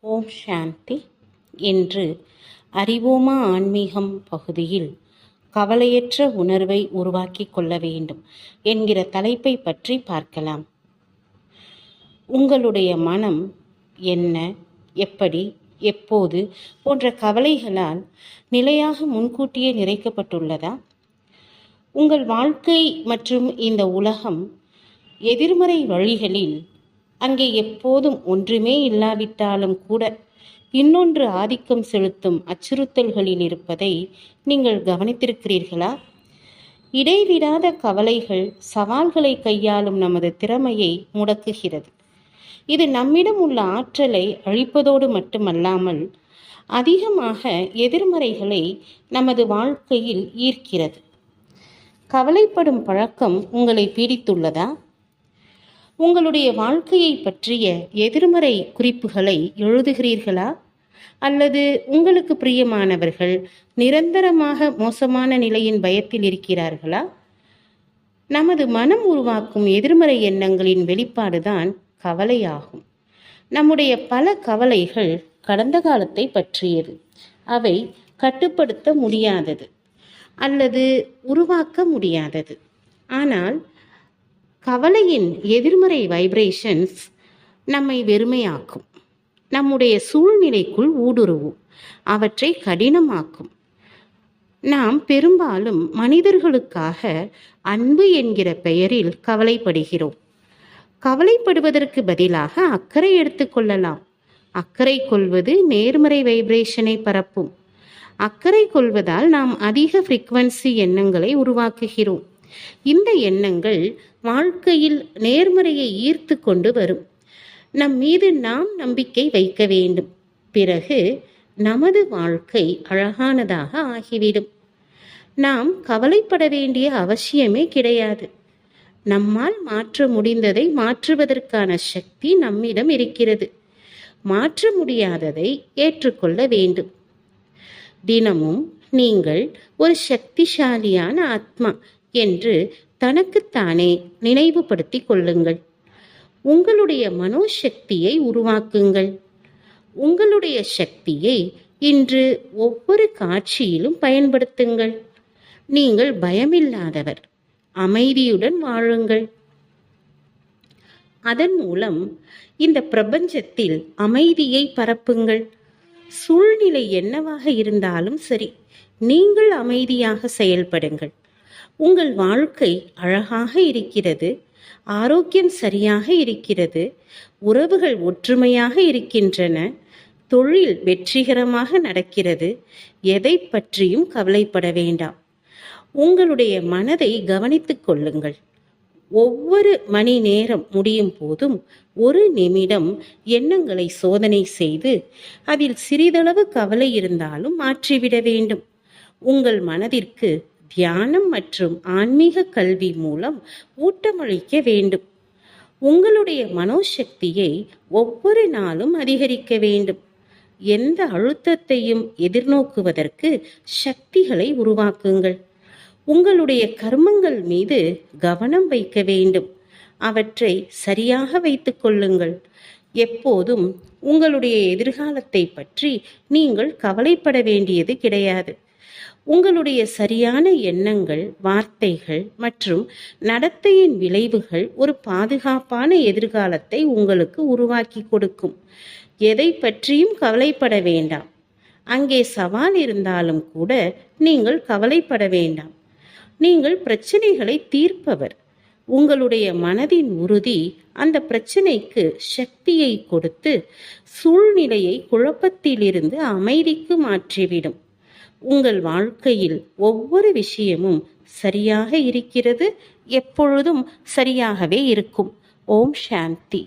ஓம் சாந்தி. இன்று அறிவோமா ஆன்மீகம் பகுதியில் கவலையற்ற உணர்வை உருவாக்கி கொள்ள வேண்டும் என்கிற தலைப்பை பற்றி பார்க்கலாம். உங்களுடைய மனம் என்ன, எப்படி, எப்போது போன்ற கவலைகளால் நிலையாக முன்கூட்டியே நிறைக்கப்பட்டுள்ளதா? உங்கள் வாழ்க்கை மற்றும் இந்த உலகம் எதிர்மறை வழிகளில், அங்கே எப்போதும் ஒன்றுமே இல்லாவிட்டாலும் கூட இன்னொன்று ஆதிக்கம் செலுத்தும் அச்சுறுத்தல்களில் இருப்பதை நீங்கள் கவனித்திருக்கிறீர்களா? இடைவிடாத கவலைகள் சவால்களை கையாளும் நமது திறமையை முடக்குகிறது. இது நம்மிடம் உள்ள ஆற்றலை அழிப்பதோடு மட்டுமல்லாமல் அதிகமாக எதிர்மறைகளை நமது வாழ்க்கையில் ஈர்க்கிறது. கவலைப்படும் பழக்கம் உங்களை பீடித்துள்ளதா? உங்களுடைய வாழ்க்கையை பற்றிய எதிர்மறை குறிப்புகளை எழுதுகிறீர்களா? அல்லது உங்களுக்கு பிரியமானவர்கள் நிரந்தரமாக மோசமான நிலையின் பயத்தில் இருக்கிறார்களா? நமது மனம் உருவாக்கும் எதிர்மறை எண்ணங்களின் வெளிப்பாடுதான் கவலையாகும். நம்முடைய பல கவலைகள் கடந்த காலத்தை பற்றியது. அவை கட்டுப்படுத்த முடியாதது அல்லது உருவாக்க முடியாதது. ஆனால் கவலையின் எதிர்மறை வைப்ரேஷன்ஸ் நம்மை வெறுமையாக்கும், நம்முடைய சூழ்நிலைக்குள் ஊடுருவும், அவற்றை கடினமாக்கும். நாம் பெரும்பாலும் மனிதர்களுக்காக அன்பு என்கிற பெயரில் கவலைப்படுகிறோம். கவலைப்படுவதற்கு பதிலாக அக்கறை எடுத்துக்கொள்ளலாம். அக்கறை கொள்வது நேர்மறை வைப்ரேஷனை பரப்பும். அக்கறை கொள்வதால் நாம் அதிக ஃப்ரீக்வன்சி எண்ணங்களை உருவாக்குகிறோம். இந்த எண்ணங்கள் வாழ்க்கையில் நேர்மறையை ஈர்த்து கொண்டு வரும். நம் மீது நாம் நம்பிக்கை வைக்க வேண்டும். பிறகு நமது வாழ்க்கை அழகானதாக ஆகிவிடும். நாம் கவலைப்பட வேண்டிய அவசியமே கிடையாது. நம்மால் மாற்ற முடிந்ததை மாற்றுவதற்கான சக்தி நம்மிடம் இருக்கிறது. மாற்ற முடியாததை ஏற்றுக்கொள்ள வேண்டும். தினமும் நீங்கள் ஒரு சக்திசாலியான ஆத்மா என்று தனக்குத்தானே நினைவுபடுத்திக் கொள்ளுங்கள். உங்களுடைய மனோசக்தியை உருவாக்குங்கள். உங்களுடைய சக்தியை இன்று ஒவ்வொரு காட்சியிலும் பயன்படுத்துங்கள். நீங்கள் பயமில்லாதவர். அமைதியுடன் வாழுங்கள். அதன் மூலம் இந்த பிரபஞ்சத்தில் அமைதியை பரப்புங்கள். சூழ்நிலை என்னவாக இருந்தாலும் சரி, நீங்கள் அமைதியாக செயல்படுங்கள். உங்கள் வாழ்க்கை அழகாக இருக்கிறது. ஆரோக்கியம் சரியாக இருக்கிறது. உறவுகள் ஒற்றுமையாக இருக்கின்றன. தொழில் வெற்றிகரமாக நடக்கிறது. எதை பற்றியும் கவலைப்பட வேண்டாம். உங்களுடைய மனதை கவனித்துக் கொள்ளுங்கள். ஒவ்வொரு மணி நேரம் முடியும் போதும் ஒரு நிமிடம் எண்ணங்களை சோதனை செய்து அதில் சிறிதளவு கவலை இருந்தாலும் மாற்றிவிட வேண்டும். உங்கள் மனதிற்கு தியானம் மற்றும் ஆன்மீக கல்வி மூலம் ஊட்டமளிக்க வேண்டும். உங்களுடைய மனோசக்தியை ஒவ்வொரு நாளும் அதிகரிக்க வேண்டும். எந்த அழுத்தத்தையும் எதிர்நோக்குவதற்கு சக்திகளை உருவாக்குங்கள். உங்களுடைய கர்மங்கள் மீது கவனம் வைக்க வேண்டும். அவற்றை சரியாக வைத்துக் கொள்ளுங்கள். எப்போதும் உங்களுடைய எதிர்காலத்தை பற்றி நீங்கள் கவலைப்பட வேண்டியது கிடையாது. உங்களுடைய சரியான எண்ணங்கள், வார்த்தைகள் மற்றும் நடத்தையின் விளைவுகள் ஒரு பாதுகாப்பான எதிர்காலத்தை உங்களுக்கு உருவாக்கி கொடுக்கும். எதை பற்றியும் கவலைப்பட வேண்டாம். அங்கே சவால் இருந்தாலும் கூட நீங்கள் கவலைப்பட வேண்டாம். நீங்கள் பிரச்சனைகளை தீர்ப்பவர். உங்களுடைய மனதின் உறுதி அந்த பிரச்சனைக்கு சக்தியை கொடுத்து சூழ்நிலையை குழப்பத்திலிருந்து அமைதிக்கு மாற்றிவிடும். உங்கள் வாழ்க்கையில் ஒவ்வொரு விஷயமும் சரியாக இருக்கிறது. எப்பொழுதும் சரியாகவே இருக்கும். ஓம் சாந்தி.